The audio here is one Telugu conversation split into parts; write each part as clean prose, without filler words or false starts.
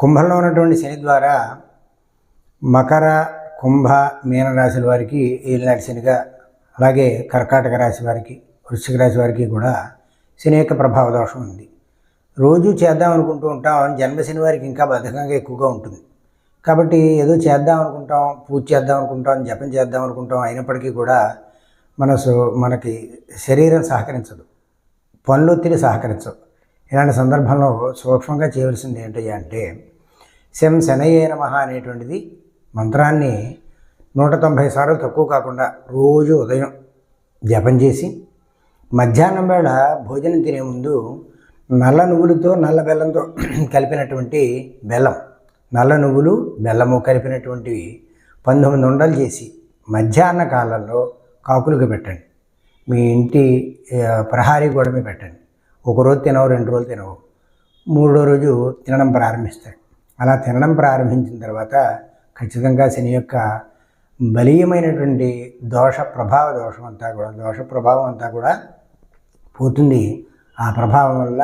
కుంభంలో ఉన్నటువంటి శని ద్వారా మకర, కుంభ, మీన రాశుల వారికి ఏలినాటి శనిగా, అలాగే కర్కాటక రాశి వారికి, వృశ్చిక రాశి వారికి కూడా శని యొక్క ప్రభావ దోషం ఉంది. రోజు చేద్దాం అనుకుంటూ ఉంటాం, జన్మశని వారికి ఇంకా బద్ధకంగా ఎక్కువగా ఉంటుంది. కాబట్టి ఏదో చేద్దాం అనుకుంటాం, పూజ చేద్దాం అనుకుంటాం, జపం చేద్దాం అనుకుంటాం, అయినప్పటికీ కూడా మనకి శరీరం సహకరించదు, పనులొత్తిడి సహకరించవు. ఇలాంటి సందర్భంలో సూక్ష్మంగా చేయవలసింది ఏంటయ్యా అంటే శం శనయే నమః అనేటువంటిది మంత్రాన్ని 190 సార్లు తక్కువ కాకుండా రోజు ఉదయం జపం చేసి మధ్యాహ్నం వేళ భోజనం తినే ముందు నల్ల నువ్వులతో నల్ల బెల్లంతో కలిపినటువంటి బెల్లం, నల్ల నువ్వులు బెల్లము కలిపినటువంటివి 19 ఉండలు చేసి మధ్యాహ్న కాలంలో కాకులకు పెట్టండి. మీ ఇంటి ప్రహారీ గోడ మీద పెట్టండి. ఒకరోజు తినవు, 2 రోజులు తినవు, 3వ రోజు తినడం ప్రారంభిస్తాయి. అలా తినడం ప్రారంభించిన తర్వాత ఖచ్చితంగా శని యొక్క బలీయమైనటువంటి దోష ప్రభావం అంతా కూడా పోతుంది. ఆ ప్రభావం వల్ల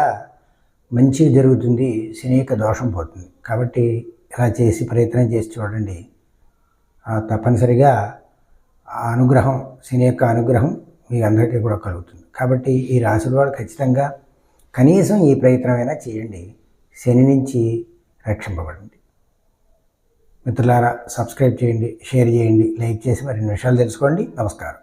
మంచి జరుగుతుంది, శని యొక్క దోషం పోతుంది. కాబట్టి ఇలా చేసి ప్రయత్నం చేసి చూడండి, తప్పనిసరిగా ఆ అనుగ్రహం, శని యొక్క అనుగ్రహం మీ అందరికీ కూడా కలుగుతుంది. కాబట్టి ఈ రాశుల వాడు ఖచ్చితంగా కనీసం ఈ ప్రయత్నమైనా చేయండి, శని నుంచి రక్షింపబడండి. మిత్రులారా, సబ్స్క్రైబ్ చేయండి, షేర్ చేయండి, లైక్ చేసి మరిన్ని విషయాలు తెలుసుకోండి. నమస్కారం.